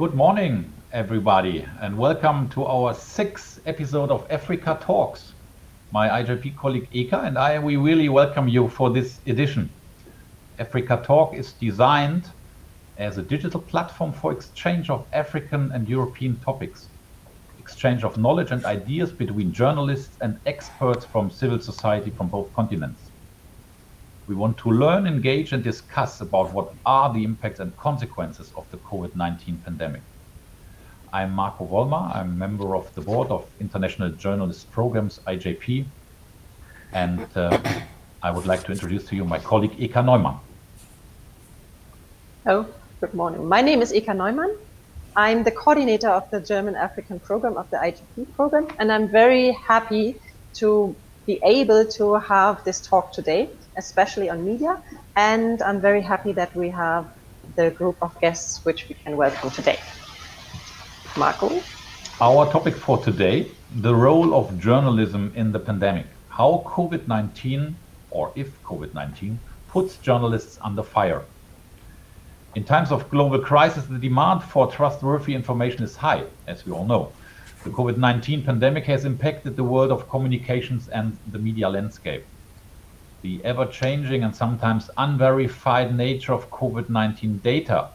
Good morning, everybody, and welcome to our sixth episode of Africa Talks. My IJP colleague Eka and I, we really welcome you for this edition. Africa Talk is designed as a digital platform for exchange of African and European topics, exchange of knowledge and ideas between journalists and experts from civil society from both continents. We want to learn, engage, and discuss about what are the impacts and consequences of the COVID-19 pandemic. I'm Marco Vollmer. I'm a member of the board of International Journalist Programs, IJP, and I would like to introduce to you my colleague Eka Neumann. Oh, good morning. My name is Eka Neumann. I'm the coordinator of the German African program of the IJP program, and I'm very happy to be able to have this talk today, especially on media, and I'm very happy that we have the group of guests which we can welcome today. Marco? Our topic for today, the role of journalism in the pandemic. How COVID-19, or if COVID-19, puts journalists under fire. In times of global crisis, the demand for trustworthy information is high, as we all know. The COVID-19 pandemic has impacted the world of communications and the media landscape. The ever-changing and sometimes unverified nature of COVID-19 data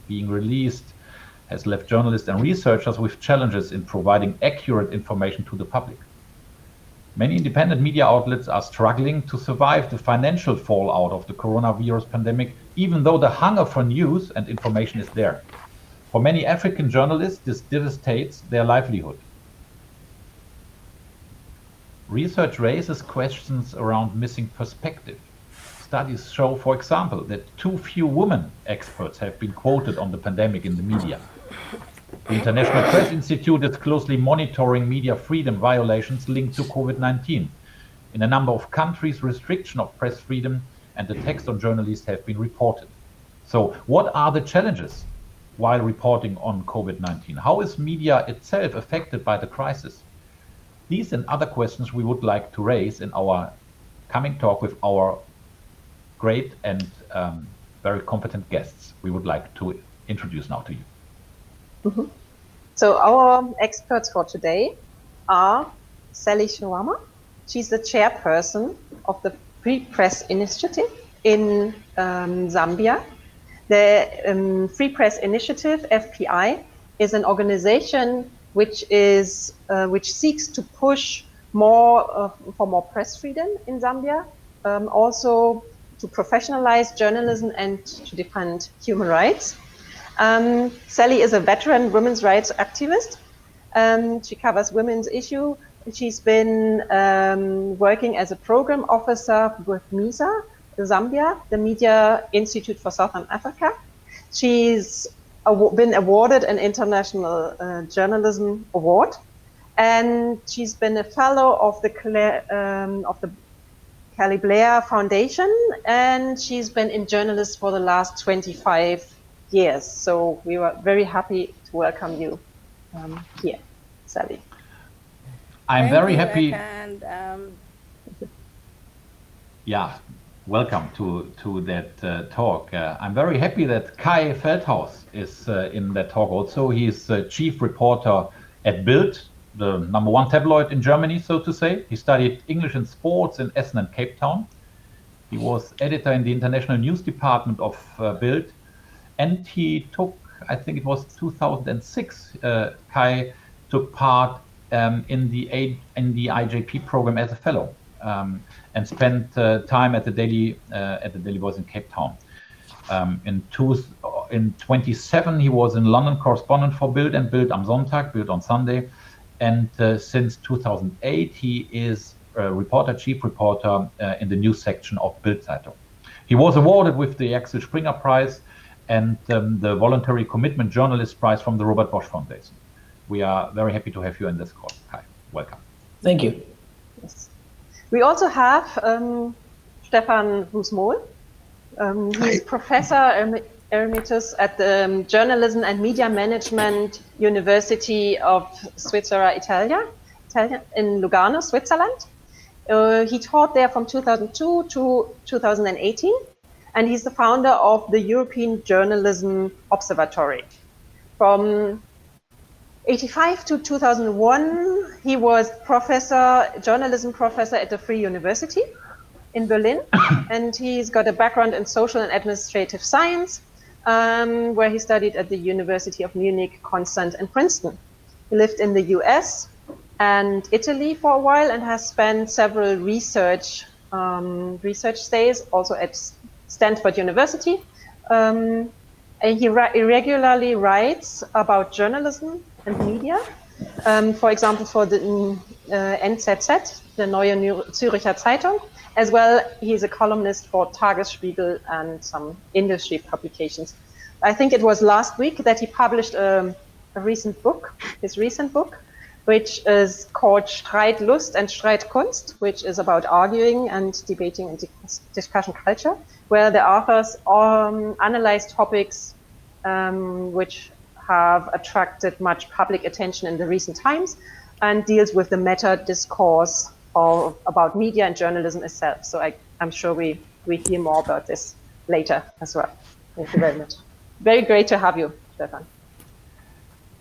being released has left journalists and researchers with challenges in providing accurate information to the public. Many independent media outlets are struggling to survive the financial fallout of the coronavirus pandemic, even though the hunger for news and information is there. For many African journalists, this devastates their livelihood. Research raises questions around missing perspective. Studies show, for example, that too few women experts have been quoted on the pandemic in the media. The International Press Institute is closely monitoring media freedom violations linked to COVID-19. In a number of countries, restriction of press freedom and attacks on journalists have been reported. So what are the challenges while reporting on COVID-19? How is media itself affected by the crisis? These and other questions we would like to raise in our coming talk with our great and very competent guests we would like to introduce now to you. Mm-hmm. So our experts for today are Chiwama. She's the chairperson of the Free Press Initiative in Zambia. The Free Press Initiative, FPI, is an organization which seeks to push more for more press freedom in Zambia, also to professionalize journalism and to defend human rights. Sally is a veteran women's rights activist. She covers women's issues. She's been working as a program officer with MISA, Zambia, the Media Institute for Southern Africa. She's been awarded an International Journalism Award, and she's been a fellow of the Kelly Blair Foundation, and she's been in journalism for the last 25 years. So we were very happy to welcome you here, Sally. I'm very happy. And, yeah. Welcome to that talk. I'm very happy that Kai Feldhaus is in that talk also. He's chief reporter at Bild, the #1 tabloid in Germany, so to say. He studied English and sports in Essen and Cape Town. He was editor in the international news department of Bild, and he took, I think it was 2006, Kai took part in the IJP program as a fellow. And spent time at the Daily Voice in Cape Town. In 27, he was in London correspondent for Bild and Bild am Sonntag, Bild on Sunday, and since 2008 he is chief reporter in the news section of Bild Zeitung. He was awarded with the Axel Springer Prize and the Voluntary Commitment Journalist Prize from the Robert Bosch Foundation. We are very happy to have you in this course. Hi, welcome. Thank you. Yes. We also have Stefan Russ-Mohl. He's Professor Emeritus at the Journalism and Media Management University of Svizzera Italia in Lugano, Switzerland. He taught there from 2002 to 2018, and he's the founder of the European Journalism Observatory. From 1985 to 2001, he was journalism professor at the Free University in Berlin, and he's got a background in social and administrative science, where he studied at the University of Munich, Constance, and Princeton. He lived in the US and Italy for a while and has spent several research stays also at Stanford University. He regularly writes about journalism and media. For example, for the NZZ, the Neue Zürcher Zeitung, as well. He's a columnist for Tagesspiegel and some industry publications. I think it was last week that he published his recent book, which is called Streitlust and Streitkunst, which is about arguing and debating and discussion culture, where the authors analyze topics which have attracted much public attention in the recent times and deals with the meta discourse about media and journalism itself. So I'm sure we hear more about this later as well. Thank you very much. Very great to have you, Stefan.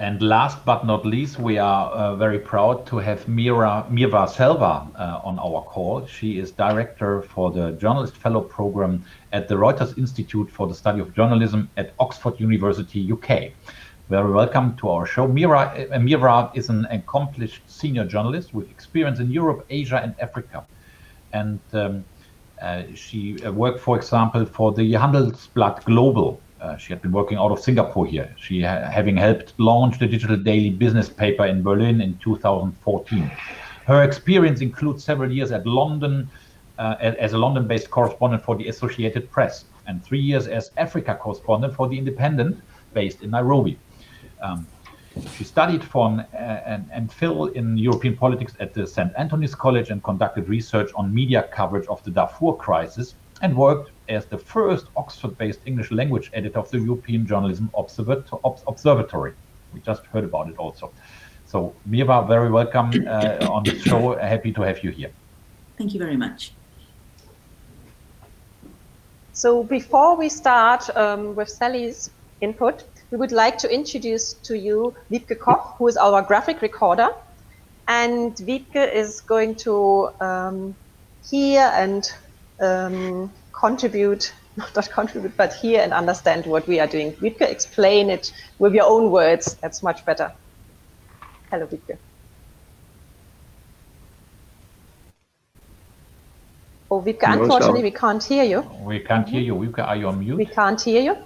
And last but not least, we are very proud to have Meera Selva on our call. She is director for the Journalist Fellow Program at the Reuters Institute for the Study of Journalism at Oxford University, UK. Very welcome to our show. Meera is an accomplished senior journalist with experience in Europe, Asia, and Africa. And she worked, for example, for the Handelsblatt Global. She had been working out of Singapore here. She having helped launch the digital daily business paper in Berlin in 2014. Her experience includes several years at London as a London-based correspondent for the Associated Press and 3 years as Africa correspondent for the Independent based in Nairobi. She studied for an MPhil in European politics at the St. Anthony's College and conducted research on media coverage of the Darfur crisis and worked as the first Oxford-based English language editor of the European Journalism Observatory. We just heard about it also. So Meera, very welcome on the show. Happy to have you here. Thank you very much. So before we start with Sally's input, we would like to introduce to you Wiebke Koch, who is our graphic recorder. And Wiebke is going to hear and but hear and understand what we are doing. Wiebke, explain it with your own words. That's much better. Hello, Wiebke. Oh, Wiebke, unfortunately, we can't hear you. We can't hear you. Wiebke, are you on mute? We can't hear you.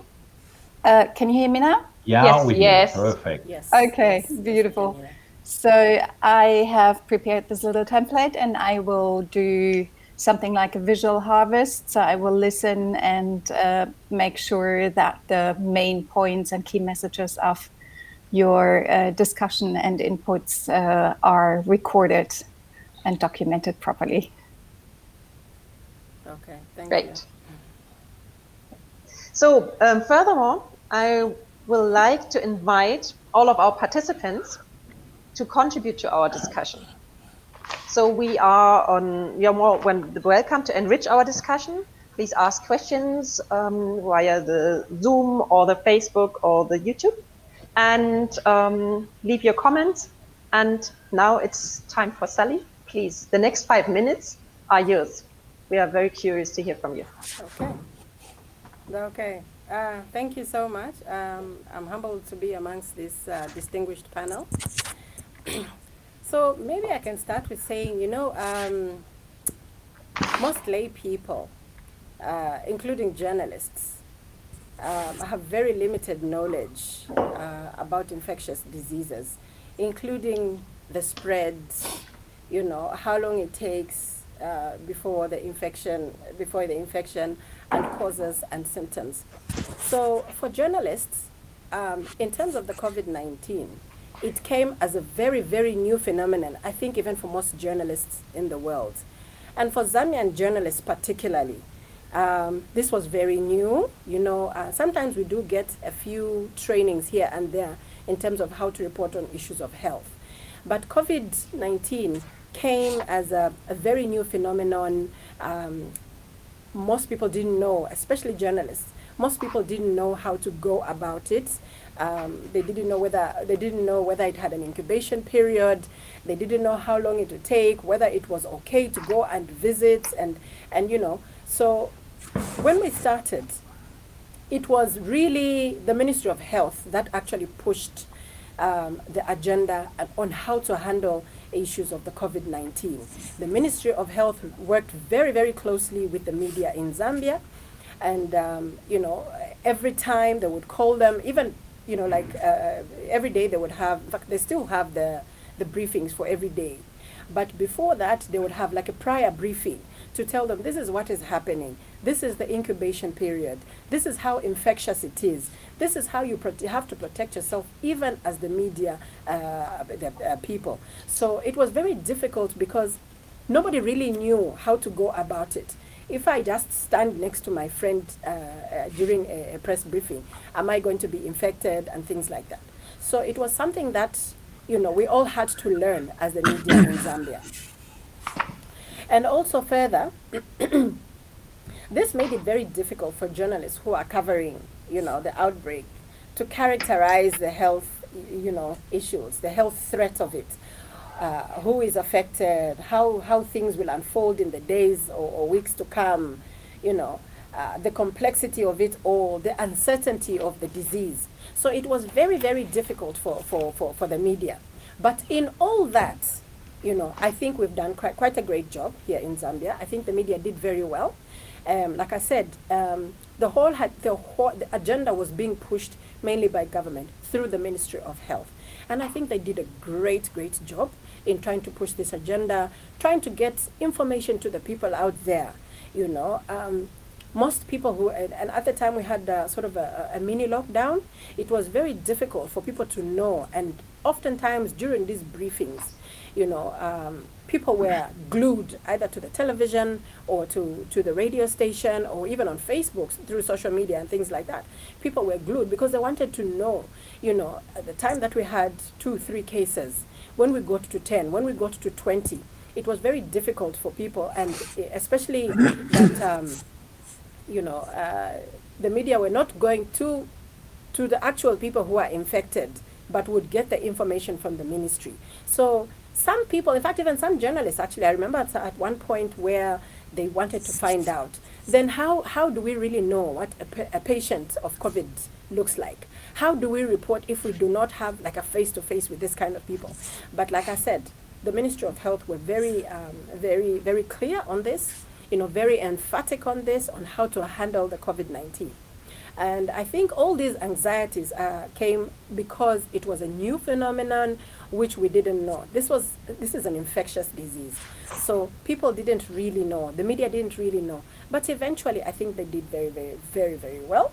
Can you hear me now? Yeah, yes. Perfect. Yes. Okay, yes, beautiful. So I have prepared this little template and I will do something like a visual harvest. So I will listen and make sure that the main points and key messages of your discussion and inputs are recorded and documented properly. Okay, thank Great. you. So furthermore, I will like to invite all of our participants to contribute to our discussion. So we are more welcome to enrich our discussion. Please ask questions via the Zoom or the Facebook or the YouTube, and leave your comments. And now it's time for Sally. Please, the next 5 minutes are yours. We are very curious to hear from you. Okay. Thank you so much. I'm humbled to be amongst this distinguished panel. So maybe I can start with saying, most lay people, including journalists, have very limited knowledge about infectious diseases, including the spread, how long it takes before the infection and causes and symptoms. So for journalists, in terms of the COVID-19, it came as a very, very new phenomenon, I think even for most journalists in the world. And for Zambian journalists particularly, this was very new. Sometimes we do get a few trainings here and there in terms of how to report on issues of health. But COVID-19 came as a very new phenomenon. Most people didn't know, especially journalists, Most people didn't know how to go about it. They didn't know whether it had an incubation period. They didn't know how long it would take, whether it was okay to go and visit, and you know. So when we started, it was really the Ministry of Health that actually pushed the agenda on how to handle issues of the COVID-19. The Ministry of Health worked very, very closely with the media in Zambia, and you know, every time they would call them, even, you know, like every day they would have, in fact, they still have the briefings for every day. But before that, they would have like a prior briefing to tell them this is what is happening. This is the incubation period. This is how infectious it is. This is how you have to protect yourself, even as the media people. So it was very difficult because nobody really knew how to go about it. If I just stand next to my friend during a press briefing, am I going to be infected and things like that? So it was something that, you know, we all had to learn as the media in Zambia. And also further, this made it very difficult for journalists who are covering, you know, the outbreak to characterize the health, you know, issues, the health threat of it. Who is affected, how things will unfold in the days or weeks to come, you know, the complexity of it all, the uncertainty of the disease. So it was very, very difficult for the media. But in all that, you know, I think we've done quite a great job here in Zambia. I think the media did very well. Like I said, the agenda was being pushed mainly by government through the Ministry of Health. And I think they did a great job in trying to push this agenda, trying to get information to the people out there. You know, most people who, and at the time we had sort of a mini lockdown, it was very difficult for people to know. And oftentimes during these briefings, you know, people were glued either to the television or to the radio station or even on Facebook through social media and things like that. People were glued because they wanted to know, you know, at the time that we had 2-3 cases, when we got to 10, when we got to 20, it was very difficult for people, and especially that, you know, the media were not going to the actual people who are infected, but would get the information from the ministry. So some people, in fact, even some journalists, actually, I remember at one point where they wanted to find out, then how do we really know what a patient of COVID looks like? How do we report if we do not have like a face-to-face with this kind of people? But like I said, the Ministry of Health were very, very clear on this, you know, very emphatic on this, on how to handle the COVID-19. And I think all these anxieties came because it was a new phenomenon which we didn't know. This is an infectious disease. So people didn't really know. The media didn't really know. But eventually, I think they did very well.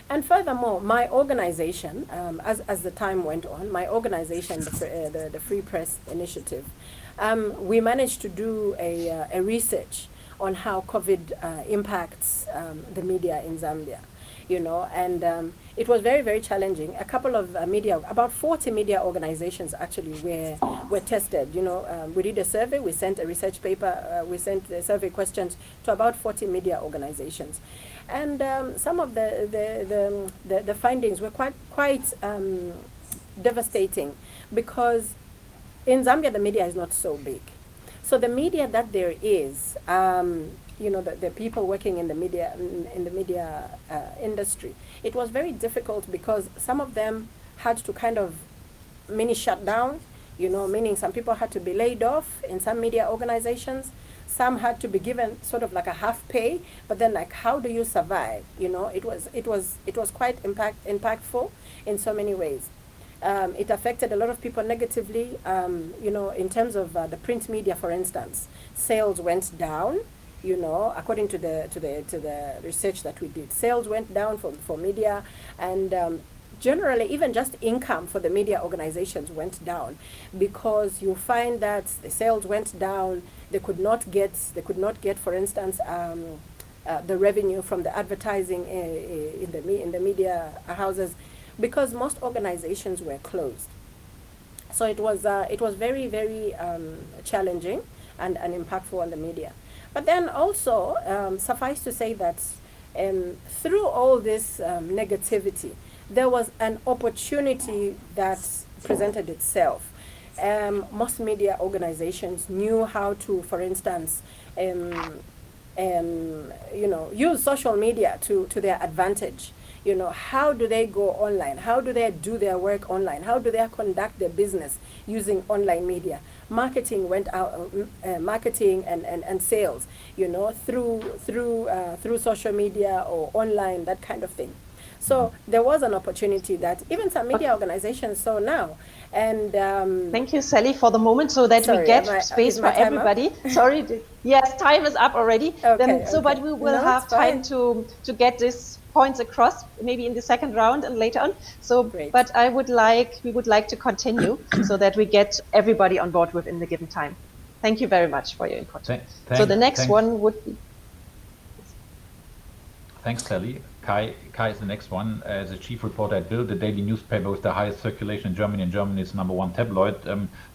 And furthermore, my organization, as the time went on, my organization, the Free Press Initiative, we managed to do a research on how COVID impacts the media in Zambia, you know, and it was very challenging. A couple of about 40 media organizations actually were tested. You know, we did a survey, we sent a research paper, we sent the survey questions to about 40 media organizations, and some of the findings were quite devastating, because in Zambia the media is not so big. So the media that there is, you know, the people working in the media industry, it was very difficult because some of them had to kind of mini shut down, you know, meaning some people had to be laid off in some media organizations. Some had to be given sort of like a half pay, but then like, how do you survive? You know, it was quite impactful in so many ways. It affected a lot of people negatively, you know, in terms of the print media, for instance. Sales went down, you know, according to the research that we did. Sales went down for media, and generally even just income for the media organizations went down, because you find that the sales went down. They could not get, for instance, the revenue from the advertising in the media houses, because most organizations were closed. So it was very challenging and impactful on the media. But then also, suffice to say that through all this negativity, there was an opportunity that presented itself. Most media organizations knew how to, for instance, use social media to their advantage. How do they go online? How do they do their work online? How do they conduct their business using online media? Marketing went out, marketing and sales, through social media or online, that kind of thing. So there was an opportunity that even some media organizations saw now. And thank you, Sally, for the moment, so that we get space for everybody. Sorry, yes, time is up already. But we will have time to get these points across, maybe in the second round and later on. So, great. But we would like to continue so that we get everybody on board within the given time. Thank you very much for your input. So the next one would be. Thanks, Sally. Kai is the next one. As a chief reporter at Bild, the daily newspaper with the highest circulation in Germany, and Germany's #1 tabloid.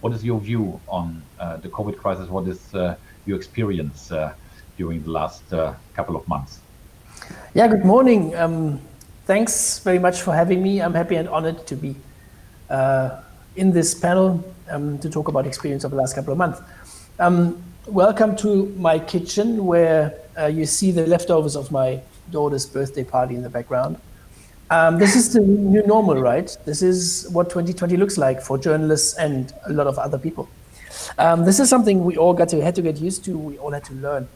What is your view on the COVID crisis? What is your experience during the last couple of months? Yeah, good morning. Thanks very much for having me. I'm happy and honored to be in this panel to talk about experience of the last couple of months. Welcome to my kitchen, where you see the leftovers of my daughter's birthday party in the background. This is the new normal, right? This is what 2020 looks like for journalists and a lot of other people. This is something we all had to get used to. We all had to learn.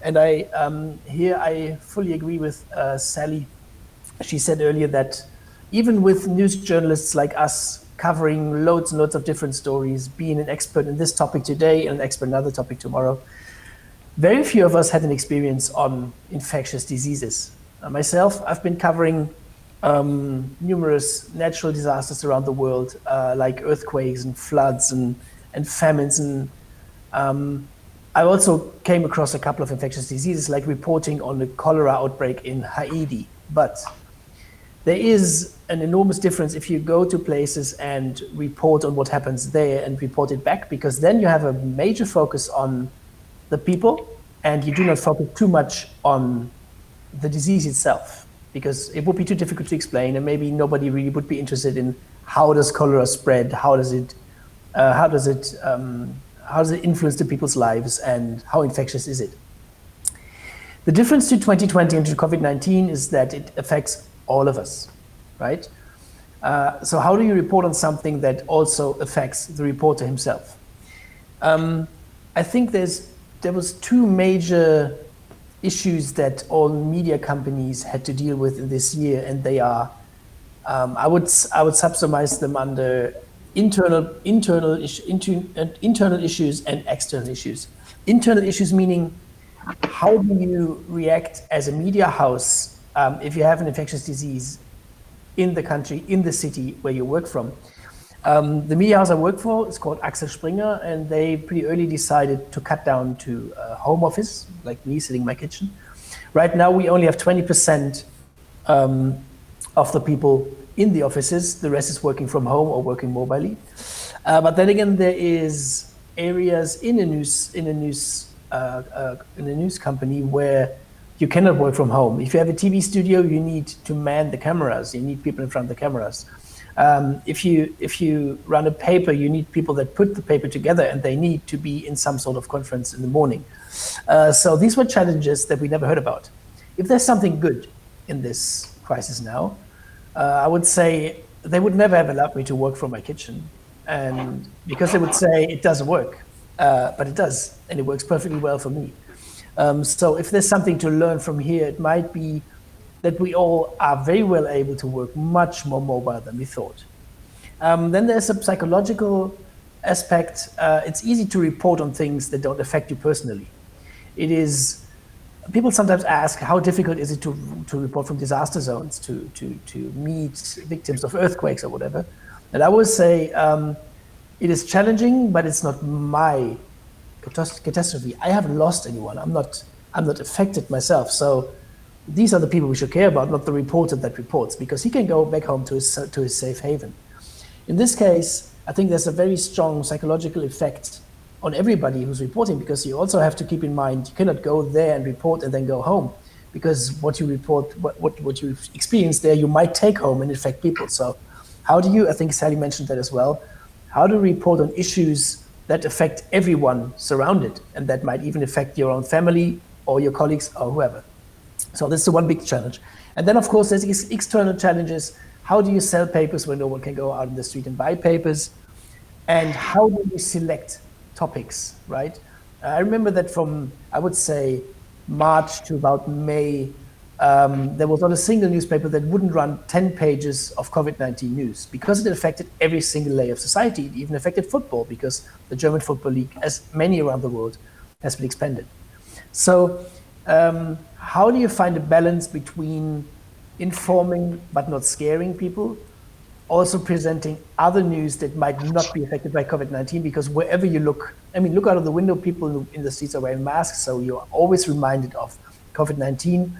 And I fully agree with Sally. She said earlier that even with news journalists like us covering loads and loads of different stories, being an expert in this topic today and an expert in another topic tomorrow, very few of us had an experience on infectious diseases. Myself, I've been covering numerous natural disasters around the world, like earthquakes and floods and famines. And I also came across a couple of infectious diseases, like reporting on the cholera outbreak in Haiti. But there is an enormous difference if you go to places and report on what happens there and report it back, because then you have a major focus on the people, and you do not focus too much on the disease itself, because it would be too difficult to explain, and maybe nobody really would be interested in how does cholera spread, how does it influence the people's lives, and how infectious is it. The difference to 2020 and to COVID-19 is that it affects all of us, right? So how do you report on something that also affects the reporter himself? I think there was two major issues that all media companies had to deal with in this year, and they are, I would subsumize them under internal issues and external issues. Internal issues meaning, how do you react as a media house if you have an infectious disease in the country, in the city where you work from? The media house I work for is called Axel Springer, and they pretty early decided to cut down to a home office, like me sitting in my kitchen. Right now, we only have 20% of the people in the offices. The rest is working from home or working mobilely. But then again, there is areas in a news company where you cannot work from home. If you have a TV studio, you need to man the cameras. You need people in front of the cameras. If you run a paper, you need people that put the paper together, and they need to be in some sort of conference in the morning. So these were challenges that we never heard about. If there's something good in this crisis now, I would say they would never have allowed me to work from my kitchen, and because they would say it doesn't work, but it does, and it works perfectly well for me. So if there's something to learn from here, it might be that we all are very well able to work much more mobile than we thought. Then there's a psychological aspect. It's easy to report on things that don't affect you personally. It is, people sometimes ask, how difficult is it to report from disaster zones, to meet victims of earthquakes or whatever? And I would say it is challenging, but it's not my catastrophe. I haven't lost anyone. I'm not affected myself. So these are the people we should care about, not the reporter that reports, because he can go back home to his safe haven. In this case, I think there's a very strong psychological effect on everybody who's reporting, because you also have to keep in mind, you cannot go there and report and then go home, because what you report, what you experience there, you might take home and infect people. So how do you, I think Sally mentioned that as well, how to report on issues that affect everyone surrounded and that might even affect your own family or your colleagues or whoever. So this is the one big challenge. And then of course there's external challenges. How do you sell papers when no one can go out in the street and buy papers? And how do you select topics, right? I remember that from, I would say, March to about May, there was not a single newspaper that wouldn't run 10 pages of COVID-19 news because it affected every single layer of society. It even affected football because the German Football League, as many around the world, has been expanded. So how do you find a balance between informing but not scaring people, also presenting other news that might not be affected by COVID-19, because wherever you look, I mean, look out of the window, people in the streets are wearing masks, so you're always reminded of COVID-19.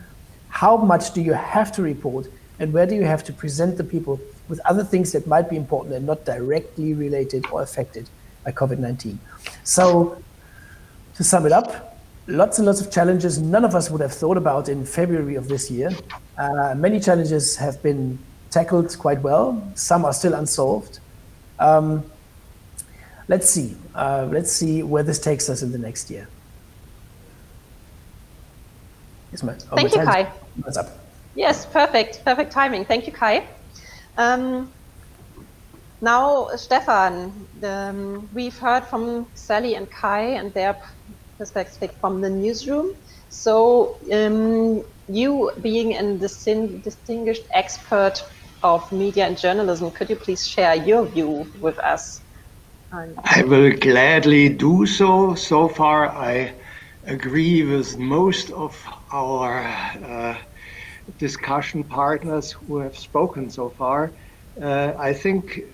How much do you have to report, and where do you have to present the people with other things that might be important and not directly related or affected by COVID-19? So to sum it up, lots and lots of challenges none of us would have thought about in February of this year. Many challenges have been tackled quite well. Some are still unsolved. Let's see where this takes us in the next year. Thank you, Kai. What's up? Yes, perfect timing. Thank you, Kai. Now, Stefan, we've heard from Sally and Kai and their perspective from the newsroom. So you being a distinguished expert of media and journalism, could you please share your view with us? I will gladly do so. So far, I agree with most of our discussion partners who have spoken so far. I think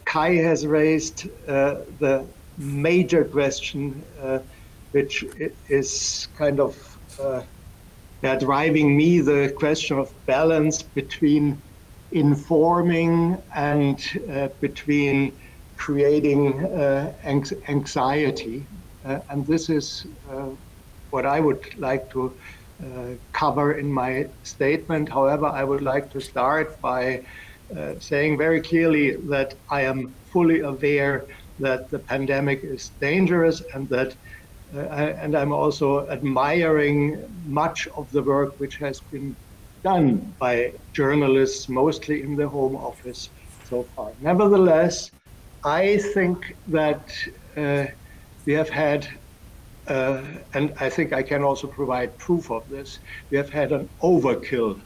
Kai has raised the major question, which is kind of driving me, the question of balance between informing and between creating anxiety. And this is what I would like to cover in my statement. However, I would like to start by saying very clearly that I am fully aware that the pandemic is dangerous, and that and I'm also admiring much of the work which has been done by journalists, mostly in the Home Office so far. Nevertheless, I think that we have had, and I think I can also provide proof of this, we have had an overkill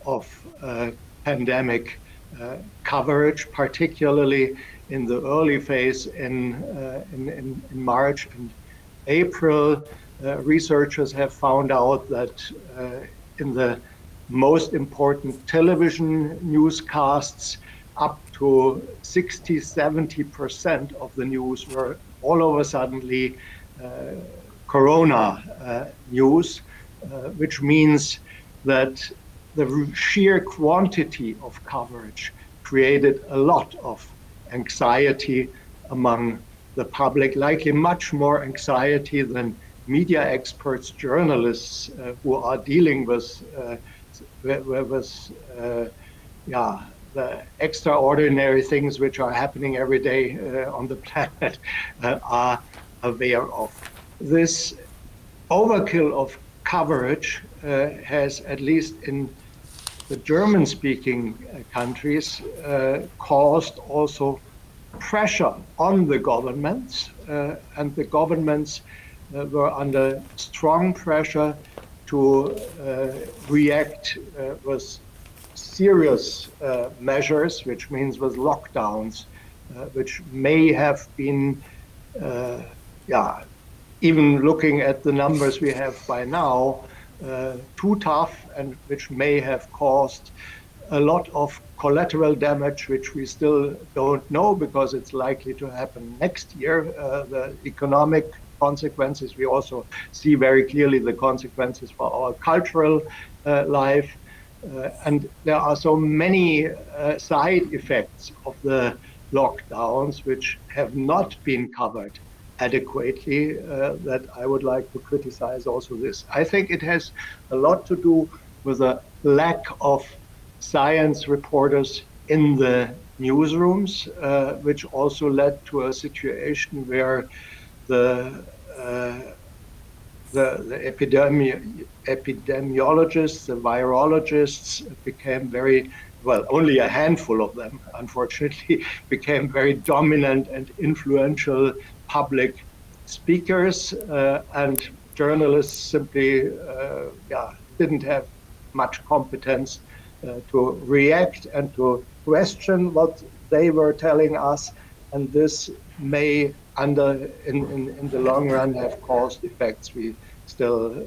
of pandemic coverage, particularly in the early phase in March and April. Researchers have found out that in the most important television newscasts, up to 60-70% of the news were all of a suddenly corona news, which means that the sheer quantity of coverage created a lot of anxiety among the public, likely much more anxiety than media experts, journalists who are dealing with the extraordinary things which are happening every day on the planet are aware of. This overkill of coverage has, at least in the German-speaking countries, caused also pressure on the governments, and the governments were under strong pressure to react with serious measures, which means with lockdowns, which may have been, even looking at the numbers we have by now, too tough, and which may have caused a lot of collateral damage, which we still don't know because it's likely to happen next year. The economic consequences, we also see very clearly the consequences for our cultural life. And there are so many side effects of the lockdowns which have not been covered adequately, that I would like to criticize also this. I think it has a lot to do with a lack of science reporters in the newsrooms, which also led to a situation where the epidemiologists, the virologists became very, well, only a handful of them, unfortunately, became very dominant and influential public speakers, and journalists simply didn't have much competence to react and to question what they were telling us, and this may, in the long run, have caused effects we still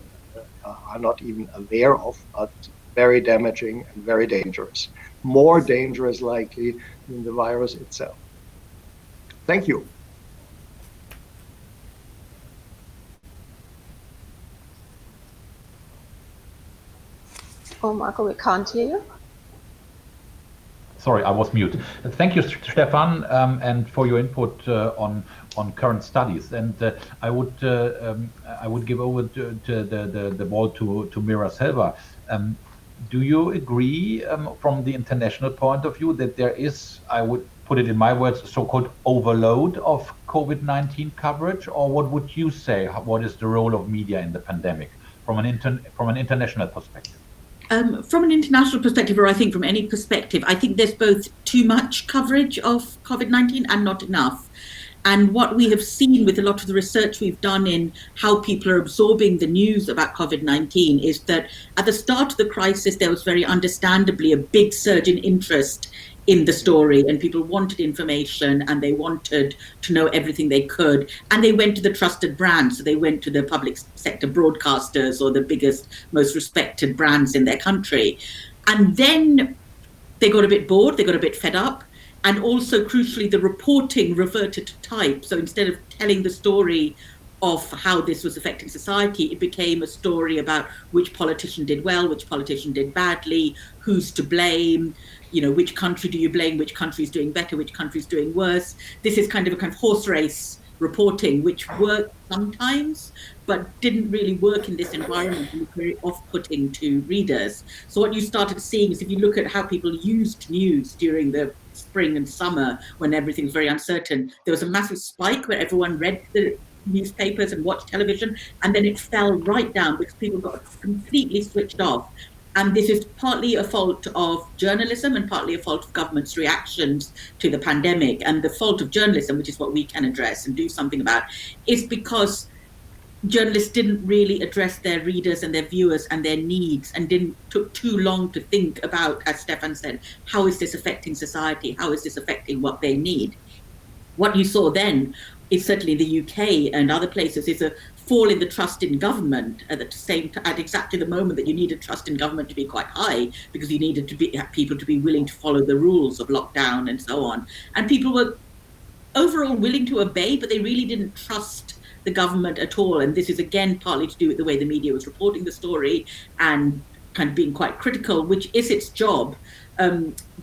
are not even aware of, but very damaging and very dangerous. More dangerous, likely, than the virus itself. Thank you. Oh, Marco, we can't hear you. Sorry, I was mute. Thank you, Stefan, and for your input on current studies. And I would give over the ball to Meera Selva. Do you agree, from the international point of view, that there is, I would put it in my words, so-called overload of COVID-19 coverage, or what would you say? What is the role of media in the pandemic from an international perspective? From an international perspective, or I think from any perspective, I think there's both too much coverage of COVID-19 and not enough. And what we have seen with a lot of the research we've done in how people are absorbing the news about COVID-19 is that at the start of the crisis, there was very understandably a big surge in interest in the story, and people wanted information and they wanted to know everything they could, and they went to the trusted brands. So they went to the public sector broadcasters or the biggest, most respected brands in their country. And then they got a bit bored, they got a bit fed up, and also crucially the reporting reverted to type. So instead of telling the story of how this was affecting society, it became a story about which politician did well, which politician did badly, who's to blame, which country do you blame, which country is doing better, which country is doing worse. This is kind of a horse race reporting, which worked sometimes, but didn't really work in this environment and was very off-putting to readers. So what you started seeing is, if you look at how people used news during the spring and summer when everything was very uncertain, there was a massive spike where everyone read the newspapers and watched television, and then it fell right down because people got completely switched off. And this is partly a fault of journalism and partly a fault of government's reactions to the pandemic. And the fault of journalism, which is what we can address and do something about, is because journalists didn't really address their readers and their viewers and their needs, and took too long to think about, as Stefan said, how is this affecting society? How is this affecting what they need? What you saw then is, certainly in the UK and other places, is a fall in the trust in government at exactly the moment that you needed trust in government to be quite high, because you needed people to be willing to follow the rules of lockdown and so on. And people were overall willing to obey, but they really didn't trust the government at all. And this is again partly to do with the way the media was reporting the story and kind of being quite critical, which is its job.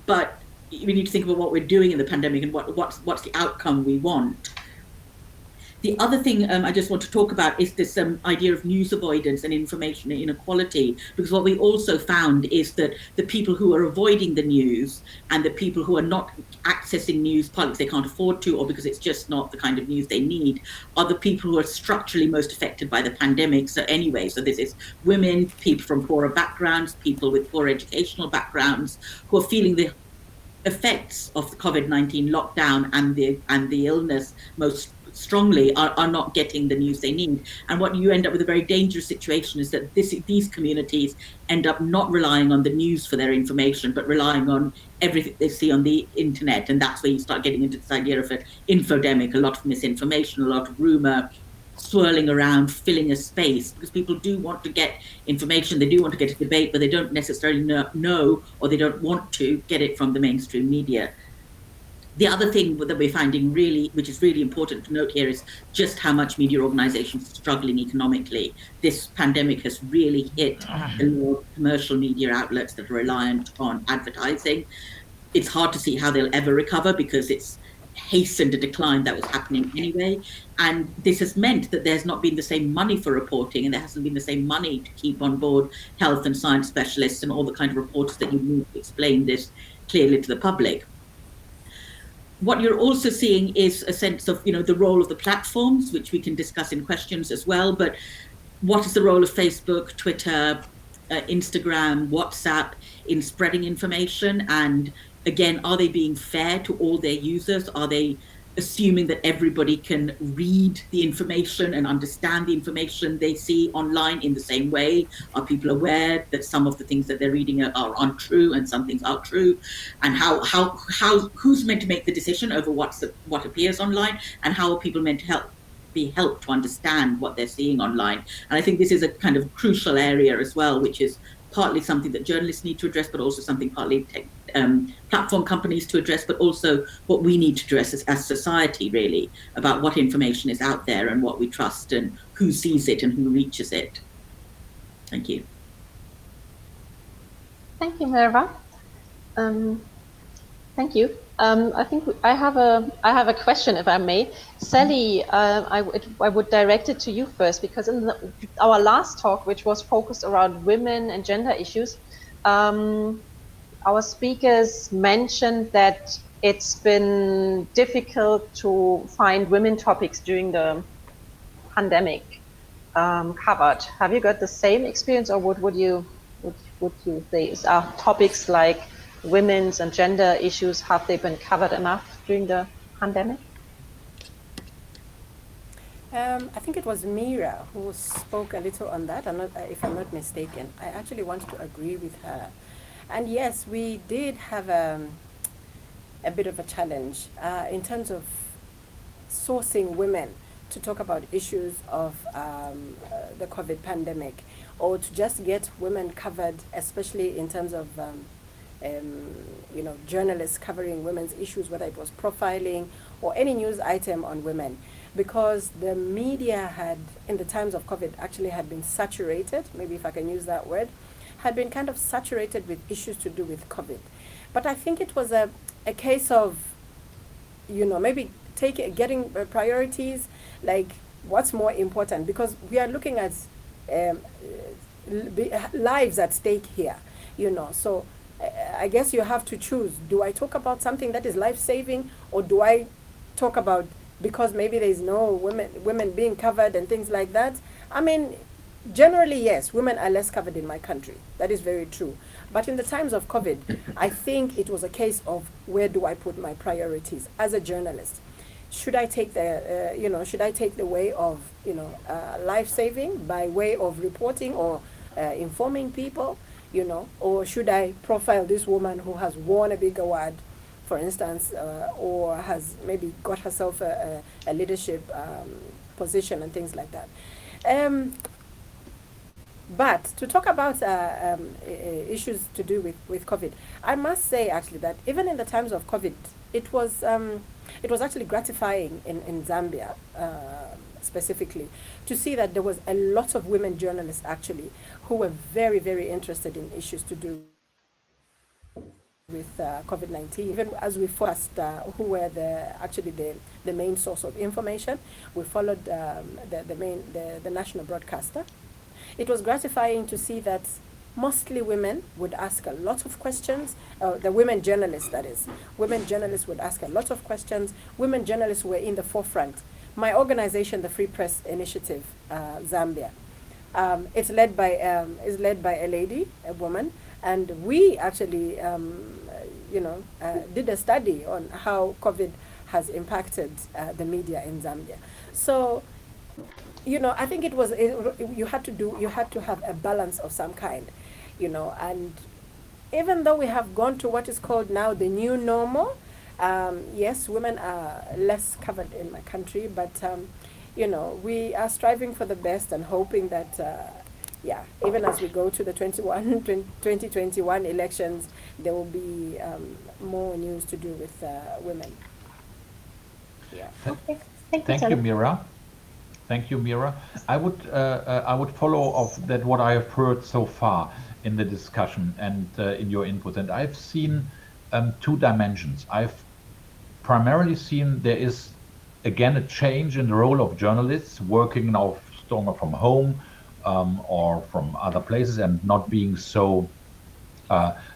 But we need to think about what we're doing in the pandemic and what's the outcome we want. The other thing I just want to talk about is this idea of news avoidance and information inequality, because what we also found is that the people who are avoiding the news and the people who are not accessing news, partly because they can't afford to or because it's just not the kind of news they need, are the people who are structurally most affected by the pandemic. So this is women, people from poorer backgrounds, people with poor educational backgrounds, who are feeling the effects of the COVID-19 lockdown and the illness most strongly, are not getting the news they need. And what you end up with, a very dangerous situation, is that these communities end up not relying on the news for their information, but relying on everything they see on the internet. And that's where you start getting into this idea of an infodemic, a lot of misinformation, a lot of rumor swirling around, filling a space, because people do want to get information, they do want to get a debate, but they don't necessarily know, or they don't want to get it from the mainstream media. The other thing that we're finding which is really important to note here, is just how much media organizations are struggling economically. This pandemic has really hit the more commercial media outlets that are reliant on advertising. It's hard to see how they'll ever recover, because hastened a decline that was happening anyway. And this has meant that there's not been the same money for reporting, and there hasn't been the same money to keep on board health and science specialists and all the kind of reporters that you need to explain this clearly to the public. What you're also seeing is a sense of, the role of the platforms, which we can discuss in questions as well. But what is the role of Facebook, Twitter, Instagram, WhatsApp in spreading information? And again, are they being fair to all their users? Are they assuming that everybody can read the information and understand the information they see online in the same way? Are people aware that some of the things that they're reading are untrue and some things are true? And who's meant to make the decision over what appears online, and how are people meant to be helped to understand what they're seeing online? And I think this is a kind of crucial area as well, which is partly something that journalists need to address, but also something partly platform companies to address, but also what we need to address as society, really, about what information is out there and what we trust and who sees it and who reaches it. Thank you. Thank you, Meera. Thank you. I think I have a question, if I may. Sally, I would direct it to you first, because in our last talk, which was focused around women and gender issues, our speakers mentioned that it's been difficult to find women topics during the pandemic covered. Have you got the same experience, or would you say are topics like women's and gender issues, have they been covered enough during the pandemic? I think it was Meera who spoke a little on that, if I'm not mistaken. I actually want to agree with her. And yes, we did have a bit of a challenge in terms of sourcing women to talk about issues of the COVID pandemic, or to just get women covered, especially in terms of journalists covering women's issues, whether it was profiling or any news item on women, because the media had, in the times of COVID, actually had been saturated, maybe if I can use that word, had been kind of saturated with issues to do with COVID. But I think it was a case of, maybe getting priorities, like what's more important, because we are looking at lives at stake here, so I guess you have to choose. Do I talk about something that is life-saving, or do I talk about, because maybe there's no women being covered and things like that? I mean, generally, yes, women are less covered in my country. That is very true. But in the times of COVID, I think it was a case of, where do I put my priorities as a journalist? Should I take the way of, life-saving by way of reporting or informing people, or should I profile this woman who has won a big award, for instance, or has maybe got herself a leadership position and things like that. But to talk about issues to do with COVID, I must say actually that even in the times of COVID, it was actually gratifying in Zambia specifically to see that there was a lot of women journalists actually who were very, very interested in issues to do with COVID-19. Even as we focused who were the main source of information, we followed the national broadcaster. It was gratifying to see that mostly women would ask a lot of questions. The women journalists, that is. Women journalists would ask a lot of questions. Women journalists were in the forefront. My organization, the Free Press Initiative, Zambia, is led by a lady, a woman, and we actually, did a study on how COVID has impacted the media in Zambia. So, I think you had to have a balance of some kind, and even though we have gone to what is called now the new normal, yes, women are less covered in my country, but we are striving for the best and hoping that even as we go to the 2021 elections, there will be more news to do with women. Yeah. Okay. Thank you, Meera. Thank you, Meera. I would follow of that what I have heard so far in the discussion and in your input, and I've seen two dimensions. I've primarily seen there is again a change in the role of journalists working now stronger from home or from other places and not being so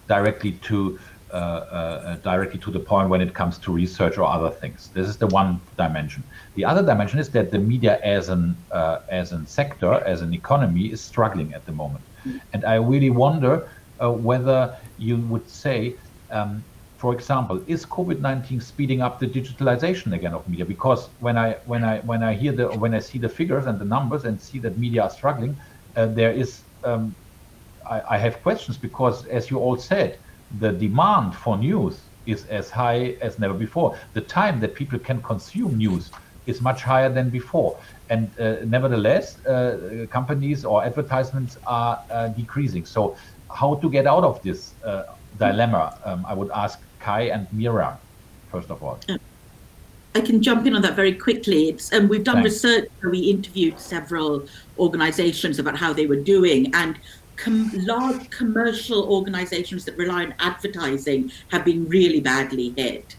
directly to the point when it comes to research or other things. This is the one dimension. The other dimension is that the media as an sector, as an economy, is struggling at the moment. And I really wonder whether you would say, for example, is COVID-19 speeding up the digitalization again of media? Because when I see the figures and the numbers and see that media are struggling, there is I have questions, because as you all said, the demand for news is as high as never before. The time that people can consume news is much higher than before. And nevertheless, companies or advertisements are decreasing. So how to get out of this dilemma? I would ask Kai and Meera, first of all. I can jump in on that very quickly. We've done Thanks. research where we interviewed several organizations about how they were doing, and large commercial organizations that rely on advertising have been really badly hit.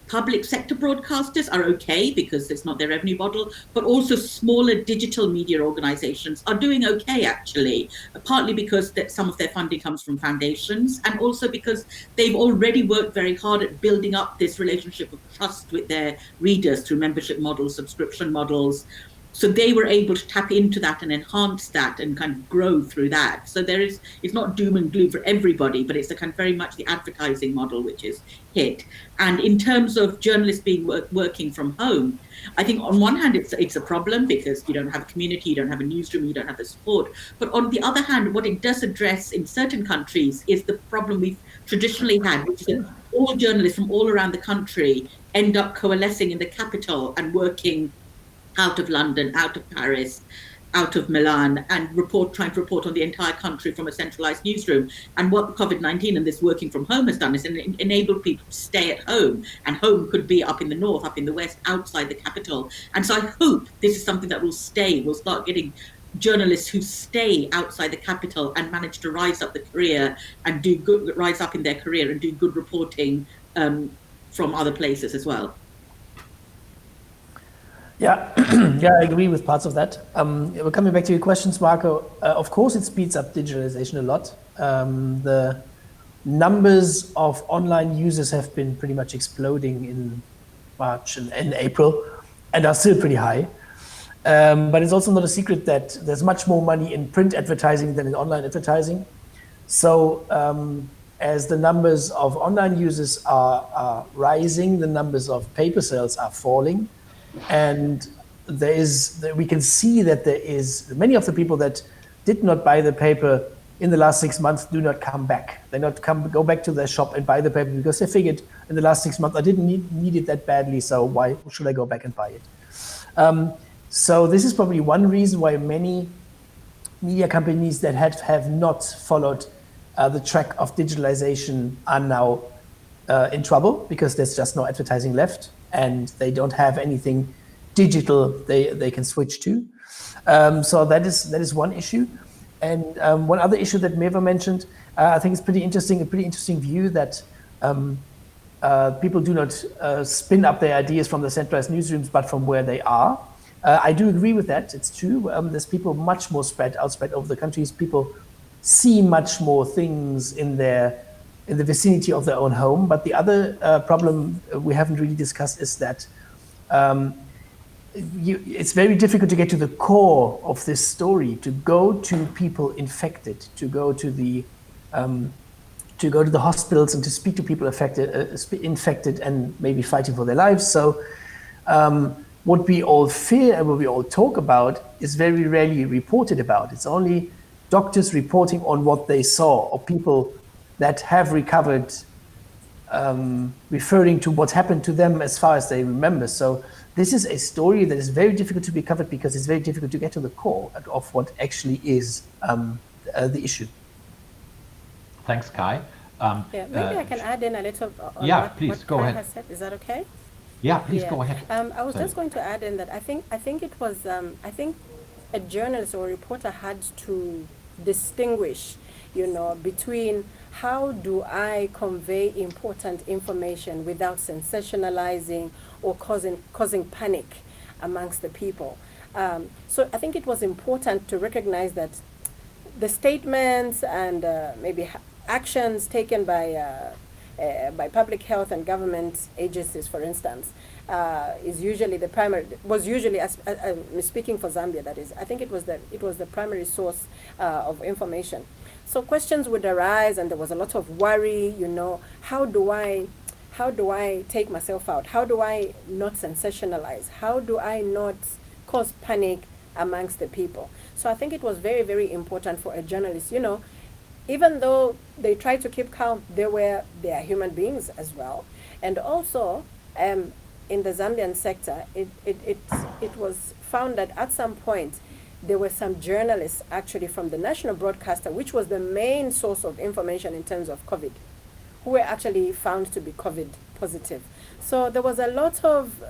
Public sector broadcasters are okay because it's not their revenue model, but also smaller digital media organizations are doing okay, actually, partly because some of their funding comes from foundations, and also because they've already worked very hard at building up this relationship of trust with their readers through membership models, subscription models. So they were able to tap into that and enhance that and kind of grow through that. So it's not doom and gloom for everybody, but it's a kind of very much the advertising model which is hit. And in terms of journalists being working from home, I think on one hand it's a problem because you don't have a community, you don't have a newsroom, you don't have the support. But on the other hand, what it does address in certain countries is the problem we've traditionally had, which is that all journalists from all around the country end up coalescing in the capital and working out of London, out of Paris, out of Milan, and trying to report on the entire country from a centralized newsroom. And what COVID-19 and this working from home has done is enabled people to stay at home. And home could be up in the north, up in the west, outside the capital. And so I hope this is something that will stay. We'll start getting journalists who stay outside the capital and manage to rise up rise up in their career and do good reporting from other places as well. Yeah, yeah, I agree with parts of that. We're coming back to your questions, Marco. Of course, it speeds up digitalization a lot. The numbers of online users have been pretty much exploding in March and April, and are still pretty high. But it's also not a secret that there's much more money in print advertising than in online advertising. So as the numbers of online users are rising, the numbers of paper sales are falling. And we can see that there is many of the people that did not buy the paper in the last 6 months do not come back. They not go back to their shop and buy the paper because they figured in the last 6 months I didn't need it that badly, so why should I go back and buy it? So this is probably one reason why many media companies that have not followed the track of digitalization are now in trouble, because there's just no advertising left and they don't have anything digital they can switch to. So that is one issue. And one other issue that Meera mentioned, I think is pretty interesting, a pretty interesting view that people do not spin up their ideas from the centralized newsrooms, but from where they are. I do agree with that, it's true. There's people much more spread over the countries. People see much more things in the vicinity of their own home. But the other problem we haven't really discussed is that it's very difficult to get to the core of this story, to go to people infected, to go to the hospitals and to speak to people infected and maybe fighting for their lives. So what we all fear and what we all talk about is very rarely reported about. It's only doctors reporting on what they saw, or people that have recovered, referring to what happened to them as far as they remember. So this is a story that is very difficult to be covered because it's very difficult to get to the core of what actually is the issue. Thanks, Kai. Maybe I can add in a little on what go Kai ahead. has said. Is that okay? Yeah, please go ahead. I was just going to add in that I think it was I think a journalist or a reporter had to distinguish, between how do I convey important information without sensationalizing or causing panic amongst the people? So I think it was important to recognize that the statements and maybe actions taken by public health and government agencies, for instance, was usually, speaking for Zambia, that is, I think it was the primary source of information. So questions would arise, and there was a lot of worry. How do I take myself out? How do I not sensationalize? How do I not cause panic amongst the people? So I think it was very, very important for a journalist, even though they try to keep calm, they are human beings as well. And also, in the Zambian sector, it was found that at some point, there were some journalists actually from the national broadcaster, which was the main source of information in terms of COVID, who were actually found to be COVID positive. So there was a lot of,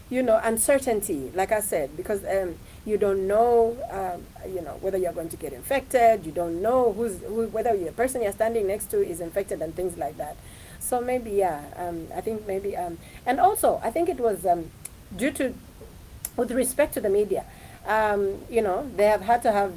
uncertainty, like I said, because you don't know, whether you're going to get infected. You don't know whether the person you're standing next to is infected and things like that. So maybe, I think maybe, and also I think it was due to, with respect to the media, they have had to have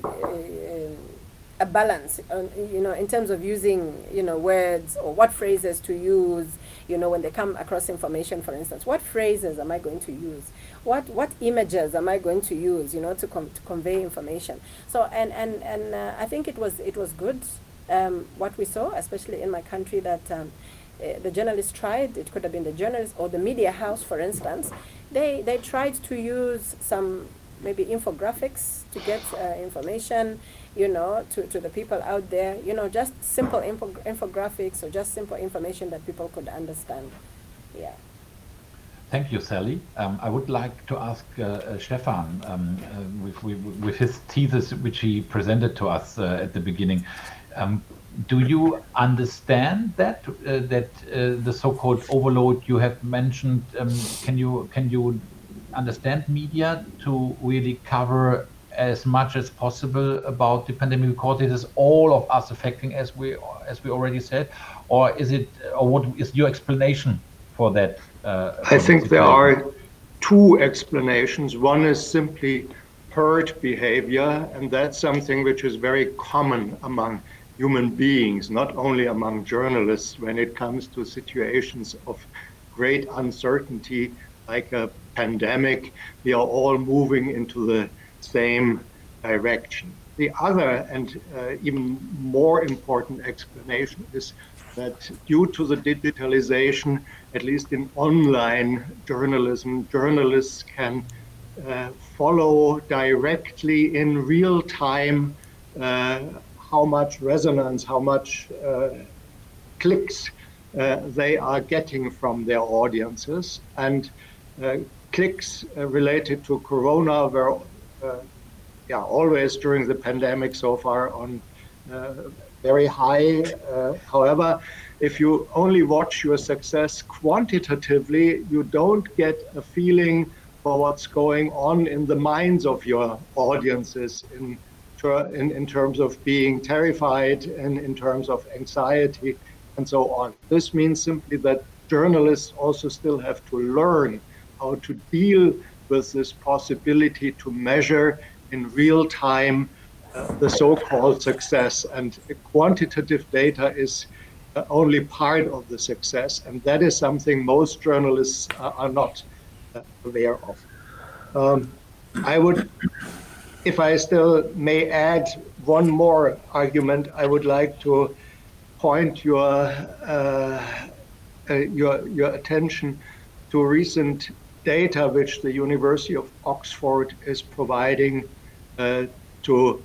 a balance, in terms of using, words or what phrases to use, when they come across information, for instance. What phrases am I going to use? What images am I going to use, to convey information? So, and I think it was good, what we saw, especially in my country, that the journalists tried. It could have been the journalists or the media house, for instance. They tried to use some maybe infographics to get information, to the people out there, just simple infographics or just simple information that people could understand. Yeah. Thank you, Sally. I would like to ask Stefan, with his thesis, which he presented to us at the beginning. Do you understand that the so-called overload you have mentioned? Can you understand media to really cover as much as possible about the pandemic, because it is all of us affecting, as we already said, or what is your explanation for that? I think there are two explanations. One is simply herd behavior, and that's something which is very common among human beings, not only among journalists, when it comes to situations of great uncertainty like a pandemic. We are all moving into the same direction. The other and even more important explanation is that due to the digitalization, at least in online journalism, journalists can follow directly in real time how much resonance, how much clicks they are getting from their audiences. And clicks related to Corona were always during the pandemic so far on very high. However, if you only watch your success quantitatively, you don't get a feeling for what's going on in the minds of your audiences in terms of being terrified and in terms of anxiety and so on. This means simply that journalists also still have to learn how to deal with this possibility to measure in real time the so-called success. And quantitative data is only part of the success, and that is something most journalists are not aware of. I would, if I still may add one more argument, I would like to point your attention to recent data which the University of Oxford is providing to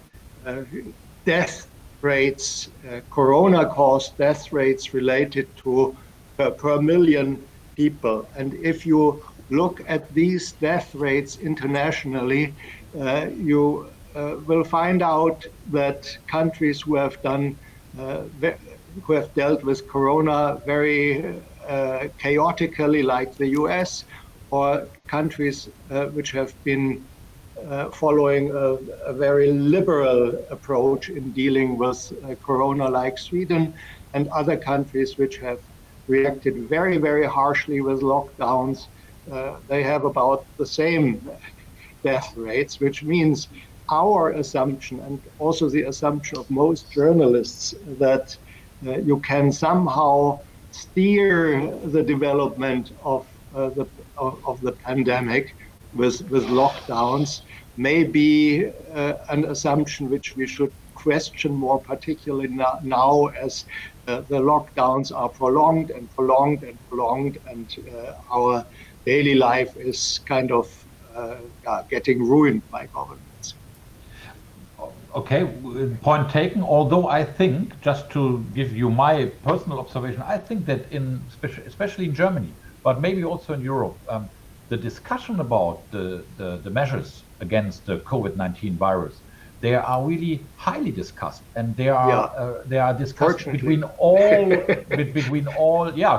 death rates, corona-caused death rates related to per million people. And if you look at these death rates internationally, you will find out that countries who have dealt with corona very chaotically, like the US, or countries which have been following a very liberal approach in dealing with corona, like Sweden and other countries which have reacted very, very harshly with lockdowns. They have about the same death rates, which means our assumption, and also the assumption of most journalists, that you can somehow steer the development of the pandemic with lockdowns, may be an assumption which we should question more, particularly now as the lockdowns are prolonged and prolonged and prolonged, and our daily life is kind of getting ruined by governments. Okay, point taken. Although I think, just to give you my personal observation, I think that especially in Germany, but maybe also in Europe, the discussion about the measures against the COVID-19 virus, they are really highly discussed, and they are discussed between all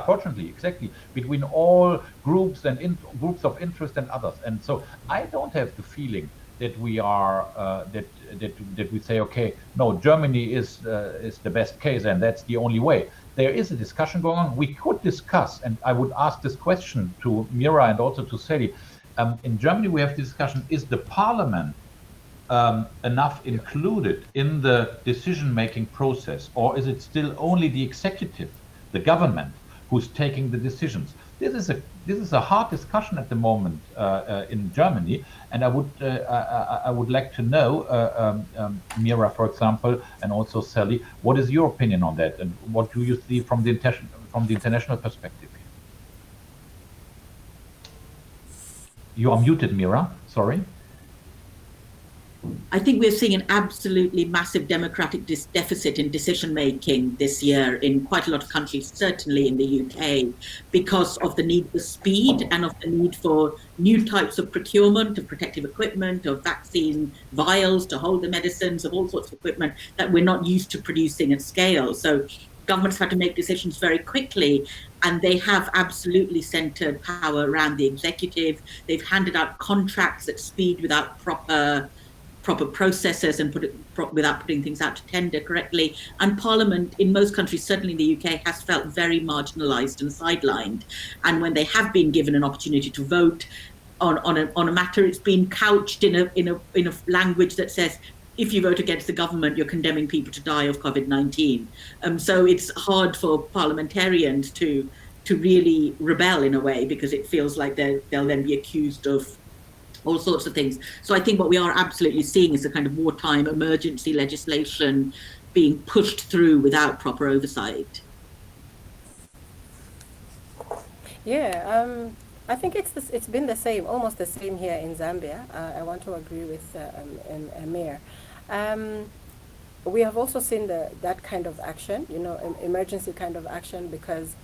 fortunately, exactly, between all groups and groups of interest and others. And so I don't have the feeling that we are that we say, okay, no, Germany is the best case and that's the only way. There is a discussion going on. We could discuss, and I would ask this question to Meera and also to Sally. In Germany, we have the discussion: is the parliament enough included in the decision-making process, or is it still only the executive, the government, who's taking the decisions? This is a hard discussion at the moment in Germany, and I would like to know, Meera, for example, and also Sally, what is your opinion on that, and what do you see from the international perspective? You are muted, Meera. Sorry. I think we're seeing an absolutely massive democratic deficit in decision-making this year in quite a lot of countries, certainly in the UK, because of the need for speed and of the need for new types of procurement of protective equipment, of vaccine vials to hold the medicines, of all sorts of equipment that we're not used to producing at scale. So governments have to make decisions very quickly, and they have absolutely centered power around the executive. They've handed out contracts at speed without proper processes and without putting things out to tender correctly. And Parliament in most countries, certainly in the UK, has felt very marginalised and sidelined. And when they have been given an opportunity to vote on a matter, it's been couched in a language that says, if you vote against the government, you're condemning people to die of COVID-19. So it's hard for parliamentarians to really rebel in a way, because it feels like they'll then be accused of all sorts of things. So I think what we are absolutely seeing is a kind of wartime emergency legislation being pushed through without proper oversight. Yeah, I think it's been the same, almost the same here in Zambia. I want to agree with Meera. We have also seen that kind of action, emergency kind of action, because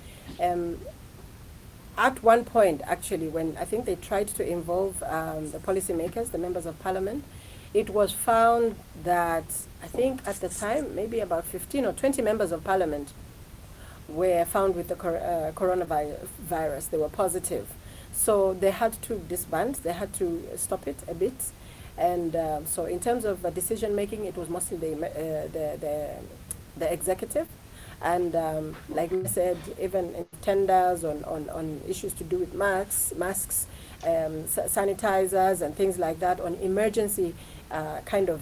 at one point, actually, when I think they tried to involve the policymakers, the members of parliament, it was found that, I think at the time, maybe about 15 or 20 members of parliament were found with the coronavirus. They were positive. So they had to disband, they had to stop it a bit. And so in terms of decision making, it was mostly the executive. And like I said, even in tenders on issues to do with masks, sanitizers and things like that, on emergency kind of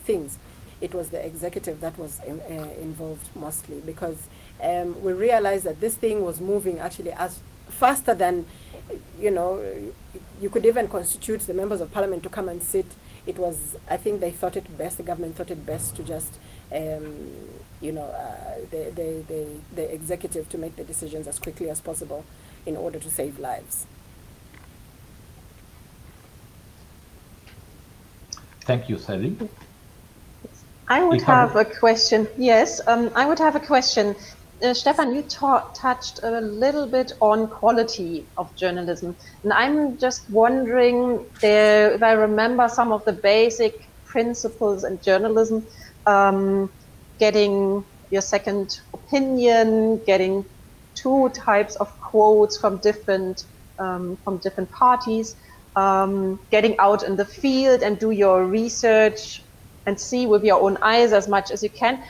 things, it was the executive that was involved mostly, because we realized that this thing was moving actually as faster than, you could even constitute the members of parliament to come and sit. It was, I think they thought it best, the government thought it best to just the executive to make the decisions as quickly as possible in order to save lives. Thank you, Sally. I would have a question. Yes, I would have a question. Stefan, you touched a little bit on quality of journalism. And I'm just wondering if I remember some of the basic principles in journalism, getting your second opinion, getting two types of quotes from different parties. getting out in the field and do your research and see with your own eyes as much as you can.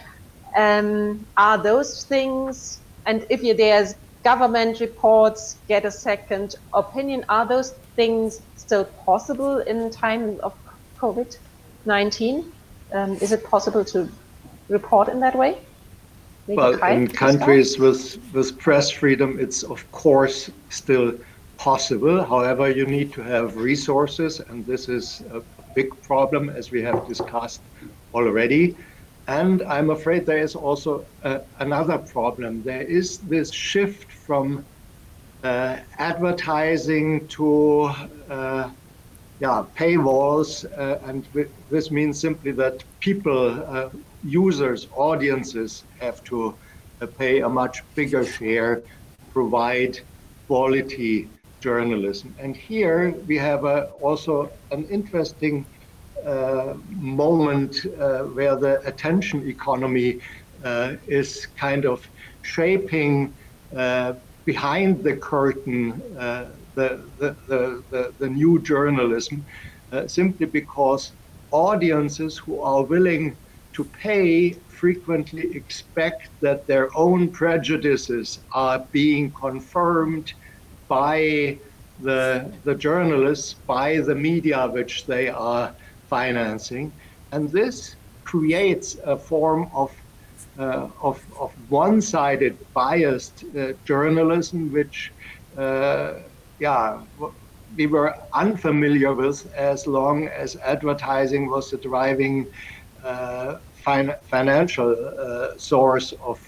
Are those things, and if there's government reports, get a second opinion, are those things still possible in times of COVID-19? Is it possible to report in that way? Maybe well, Kai, in countries with press freedom, it's of course still possible. However, you need to have resources, and this is a big problem, as we have discussed already. And I'm afraid there is also another problem. There is this shift from advertising to paywalls, and this means simply that people, users, audiences have to pay a much bigger share to provide quality journalism. And here we have also an interesting moment where the attention economy is kind of shaping behind the curtain the new journalism, simply because audiences who are willing to pay frequently expect that their own prejudices are being confirmed by the journalists, by the media which they are financing. And this creates a form of one-sided, biased journalism, which we were unfamiliar with as long as advertising was the driving financial source of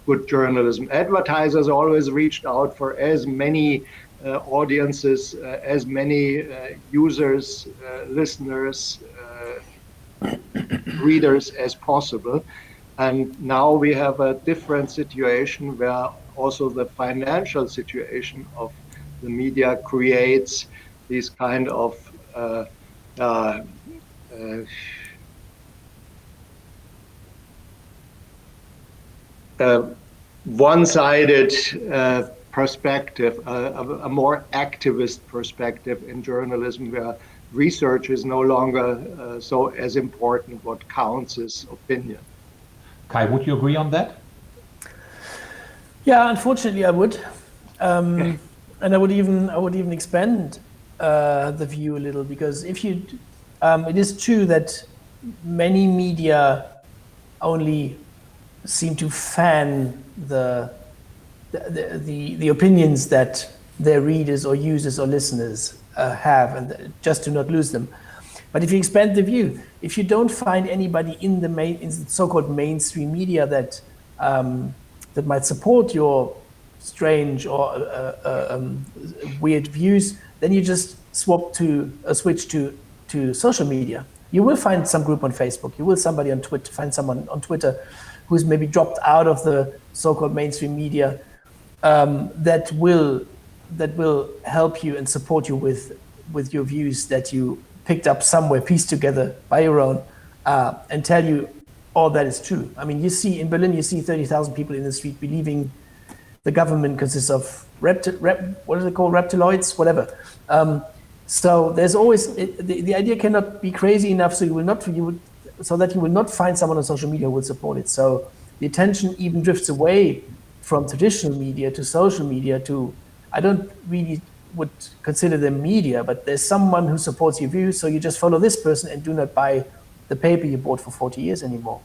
good journalism. Advertisers always reached out for as many audiences, as many users, listeners, readers as possible. And now we have a different situation where also the financial situation of the media creates these kind of one-sided perspective, a more activist perspective in journalism, where research is no longer so as important. What counts is opinion. Kai, would you agree on that? Yeah, unfortunately, I would, and I would even expand the view a little, because if you, it is true that many media only seem to fan the opinions that their readers or users or listeners have, and just to not lose them. But if you expand the view, if you don't find anybody in the so-called mainstream media that that might support your strange or weird views, then you just switch to social media. You will find some group on Facebook. You will find someone on Twitter who's maybe dropped out of the so-called mainstream media that will help you and support you with your views that you picked up somewhere, pieced together by your own, and tell you all that is true. I mean, you see in Berlin, you see 30,000 people in the street believing the government consists of what are they called, reptiloids, whatever. So there's always the idea cannot be crazy enough so that you will not find someone on social media who will support it. So the attention even drifts away from traditional media to social media to, I don't really would consider them media, but there's someone who supports your views, so you just follow this person and do not buy the paper you bought for 40 years anymore.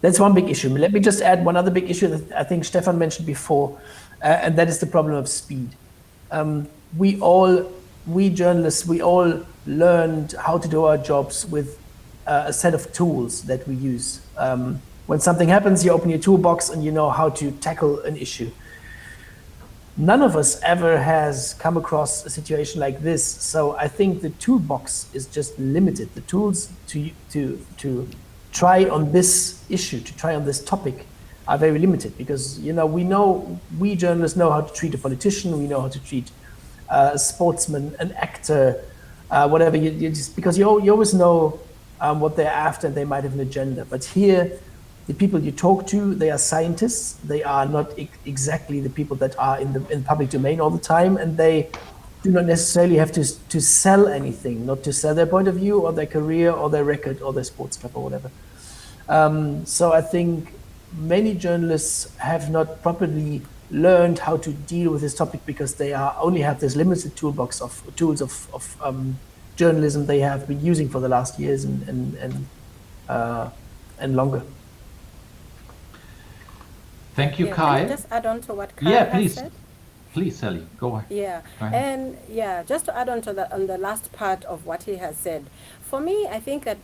That's one big issue. Let me just add one other big issue that I think Stefan mentioned before, and that is the problem of speed. We journalists, we all learned how to do our jobs with a set of tools that we use. When something happens, you open your toolbox and you know how to tackle an issue. None of us ever has come across a situation like this. So I think the toolbox is just limited. The tools to try on this issue, to try on this topic are very limited, because we journalists know how to treat a politician, we know how to treat a sportsman, an actor, whatever, because you always know what they're after and they might have an agenda. But here, the people you talk to, they are scientists. They are not exactly the people that are in the public domain all the time, and they do not necessarily have to sell anything, not to sell their point of view or their career or their record or their sports club or whatever. So I think many journalists have not properly learned how to deal with this topic because they only have this limited toolbox of tools of journalism they have been using for the last years and longer. Thank you, Yeah, Kai. can I just add on to what Kai has said? Please, Sally, go ahead. Yeah, Go ahead. and yeah, just to add on to that, on the last part of what he has said, for me, I think that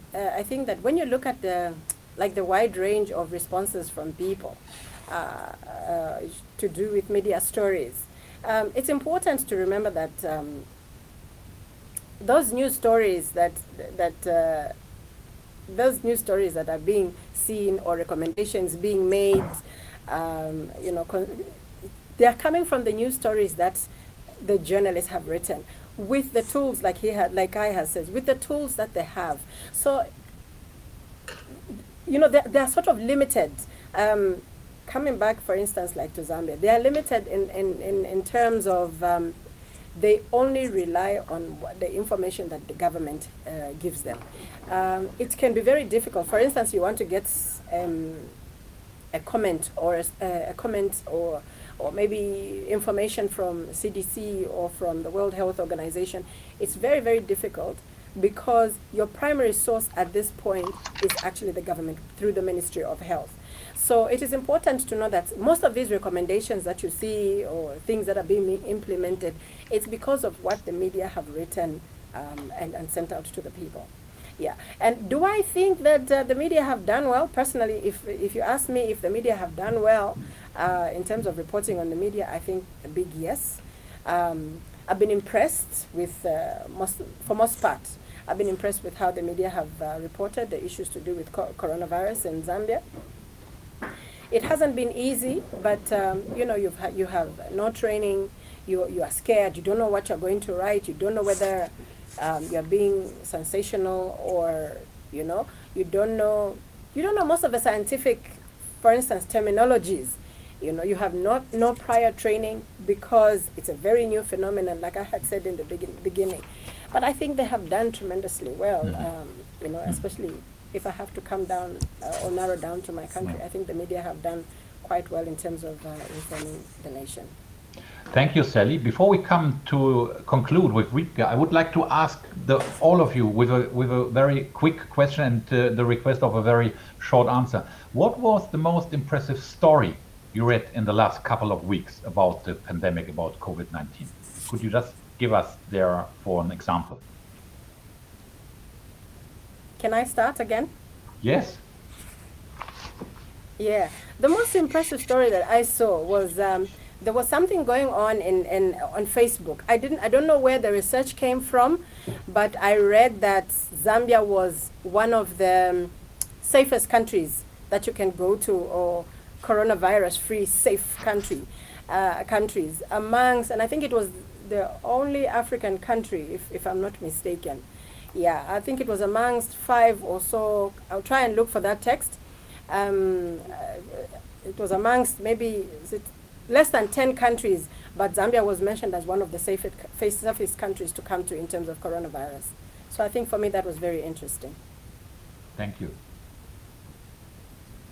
when you look at the wide range of responses from people to do with media stories, it's important to remember that those news stories that are being seen or recommendations being made, they are coming from the news stories that the journalists have written with the tools like Kai has said, with the tools that they have. So, they are sort of limited. Coming back, for instance, like to Zambia, they are limited in terms of they only rely on the information that the government gives them. It can be very difficult. For instance, you want to get a comment or maybe information from CDC or from the World Health Organization. It's very, very difficult because your primary source at this point is actually the government through the Ministry of Health. So it is important to know that most of these recommendations that you see or things that are being implemented, it's because of what the media have written and sent out to the people. Yeah, and do I think that the media have done well? Personally, if you ask me if the media have done well in terms of reporting on the media, I think a big yes. I've been impressed with, for most part, I've been impressed with how the media have reported the issues to do with coronavirus in Zambia. It hasn't been easy, but you have no training. You are scared. You don't know what you're going to write. You don't know whether you're being sensational or you don't know most of the scientific, for instance, terminologies. You have no prior training because it's a very new phenomenon, like I had said in the beginning. But I think they have done tremendously well. Especially if I have to come down or narrow down to my country, I think the media have done quite well in terms of informing the nation. Thank you, Sally. Before we come to conclude with Wiebke, I would like to ask all of you with a very quick question and the request of a very short answer. What was the most impressive story you read in the last couple of weeks about the pandemic, about COVID-19? Could you just give us there for an example? Can I start again? Yes. Yeah, the most impressive story that I saw was there was something going on on Facebook. I don't know where the research came from, but I read that Zambia was one of the safest countries that you can go to, or coronavirus-free safe countries amongst, and I think it was the only African country, if I'm not mistaken. Yeah, I think it was amongst 5 or so. I'll try and look for that text. It was amongst maybe less than 10 countries, but Zambia was mentioned as one of the safest countries to come to in terms of coronavirus. So I think for me that was very interesting. Thank you.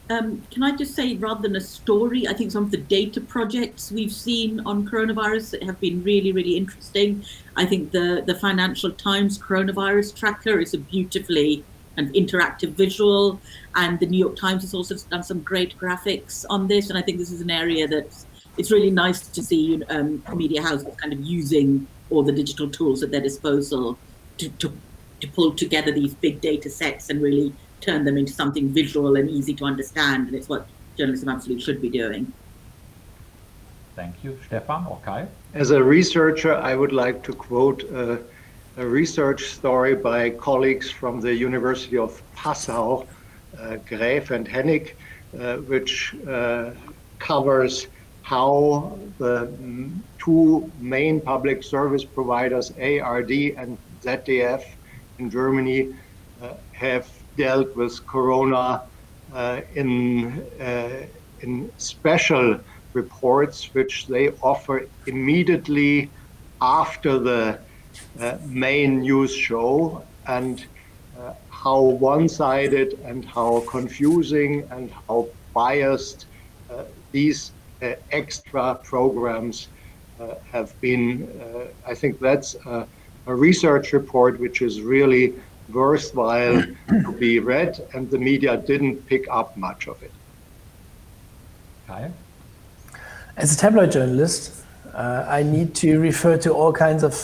Can I just say, rather than a story, I think some of the data projects we've seen on coronavirus have been really, really interesting. I think the Financial Times coronavirus tracker is a beautifully and interactive visual, and the New York Times has also done some great graphics on this. And I think this is an area that it's really nice to see media houses kind of using all the digital tools at their disposal to pull together these big data sets and really turn them into something visual and easy to understand. And it's what journalism absolutely should be doing. Thank you. Stefan or Kai? As a researcher, I would like to quote a research story by colleagues from the University of Passau, Gräf and Hennig, which covers how the two main public service providers, ARD and ZDF in Germany, have dealt with corona in special reports, which they offer immediately after the main news show, and how one-sided and how confusing and how biased these extra programs have been. I think that's a research report which is really worthwhile to be read, and the media didn't pick up much of it. Kai? As a tabloid journalist, I need to refer to all kinds of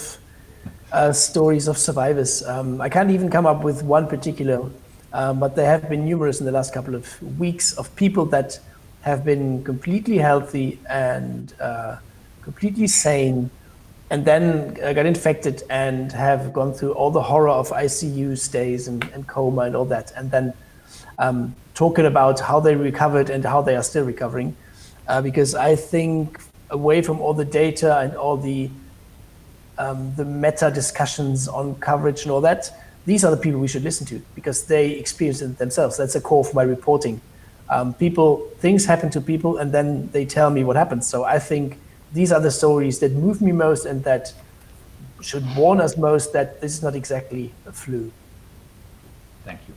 stories of survivors. I can't even come up with one particular, but there have been numerous in the last couple of weeks of people that have been completely healthy and completely sane, and then got infected and have gone through all the horror of ICU stays and coma and all that, and then talking about how they recovered and how they are still recovering. Because I think away from all the data and all the meta discussions on coverage and all that, these are the people we should listen to because they experience it themselves. That's a core for my reporting. Things happen to people and then they tell me what happened. So I think these are the stories that move me most and that should warn us most that this is not exactly a flu. Thank you.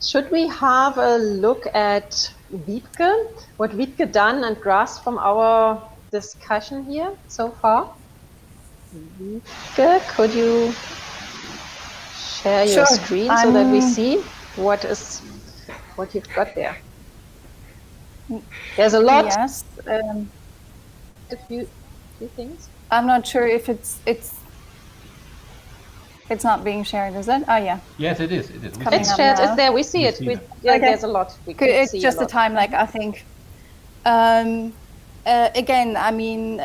Should we have a look at Wiebke, what Wiebke done and grasped from our discussion here so far? Wiebke, could you share your screen so that we see what you've got there? There's a lot. Yes. A few things. I'm not sure if it's not being shared, is it? Oh, yeah. Yes, it is. It's shared. It's there. We see it. Okay. There's a lot. It's just a time lag, I think. Again, I mean,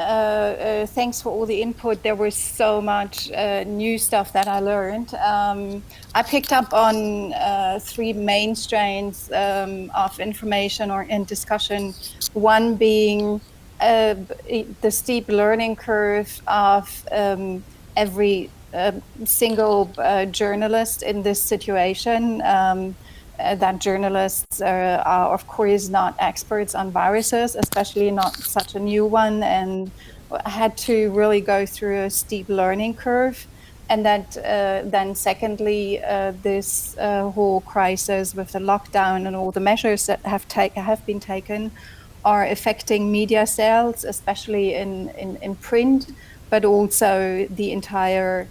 thanks for all the input. There was so much new stuff that I learned. I picked up on 3 main strands of information in discussion. One being the steep learning curve of every single journalist in this situation. That journalists are, of course, not experts on viruses, especially not such a new one, and had to really go through a steep learning curve. And that then secondly, this whole crisis with the lockdown and all the measures that have been taken are affecting media sales, especially in print, but also the entire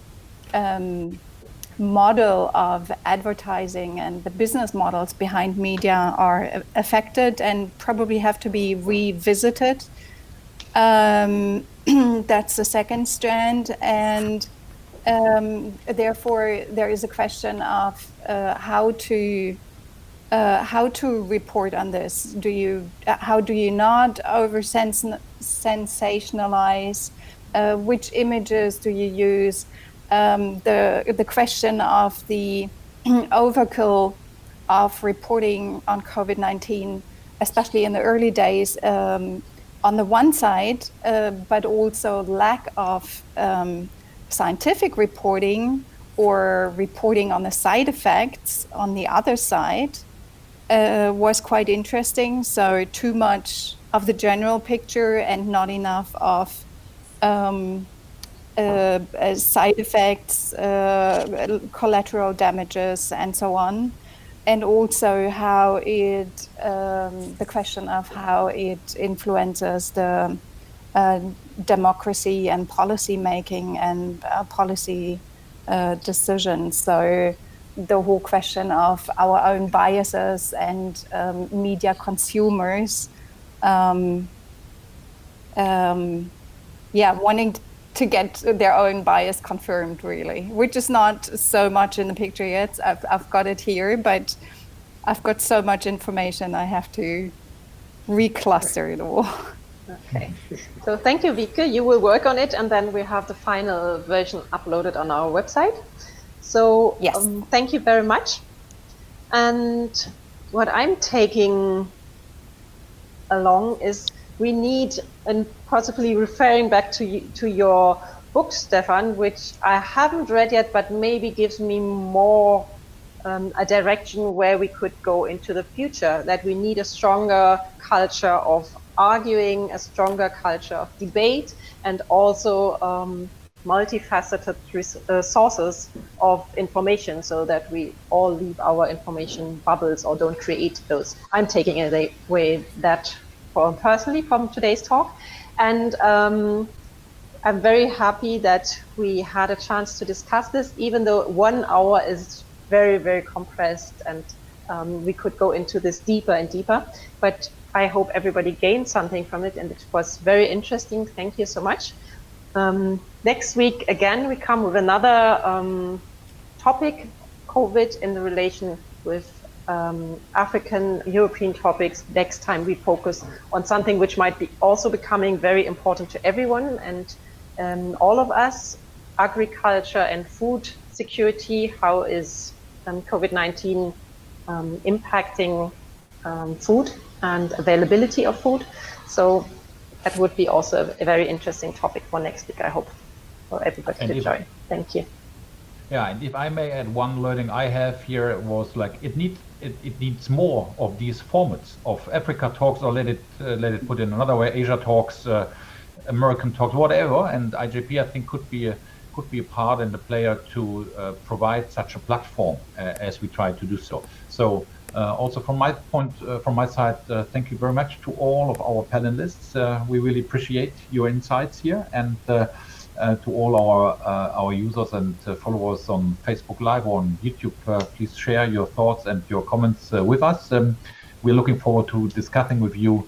model of advertising and the business models behind media are affected and probably have to be revisited. That's the second strand, and therefore there is a question of how to report on this. How do you not over sensationalize? Which images do you use? The question of the overkill of reporting on COVID-19, especially in the early days, on the one side, but also lack of scientific reporting or reporting on the side effects on the other side was quite interesting. So too much of the general picture and not enough of side effects, collateral damages, and so on, and also how it, the question of how it influences the democracy and policy making and policy decisions. So the whole question of our own biases and media consumers, wanting to get their own bias confirmed, really, which is not so much in the picture yet. I've got it here, but I've got so much information I have to recluster it all. Okay, so thank you, Wiebke. You will work on it, and then we have the final version uploaded on our website. So yes, thank you very much. And what I'm taking along is we need, and possibly referring back to your book, Stefan, which I haven't read yet, but maybe gives me more a direction where we could go into the future, that we need a stronger culture of arguing a stronger culture of debate and also multifaceted sources of information, so that we all leave our information bubbles or don't create those. I'm taking away that personally from today's talk. And I'm very happy that we had a chance to discuss this, even though 1 hour is very, very compressed, and we could go into this deeper and deeper. But I hope everybody gained something from it, and it was very interesting. Thank you so much. Next week, again, we come with another topic, COVID in relation with African, European topics. Next time we focus on something which might be also becoming very important to everyone and all of us, agriculture and food security. How is COVID-19 impacting food and availability of food? So that would be also a very interesting topic for next week, I hope, for everybody to join. Thank you. Yeah, and if I may add, one learning I have here was like it needs more of these formats of Africa Talks, or let it put in another way, Asia Talks, American Talks, whatever. And IJP, I think, could be a part and a player to provide such a platform as we try to do so. So also from my side, thank you very much to all of our panelists. We really appreciate your insights here, and to all our users and followers on Facebook Live or on YouTube, please share your thoughts and your comments with us. We're looking forward to discussing with you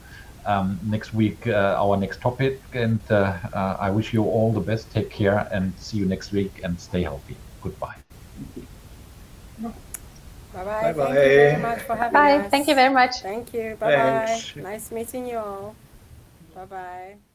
next week our next topic, and I wish you all the best. Take care and see you next week, and stay healthy. Goodbye. Bye-bye. Thank you very much for having us. Bye. Thank you very much. Thank you. Bye-bye. Thanks. Nice meeting you all. Bye-bye.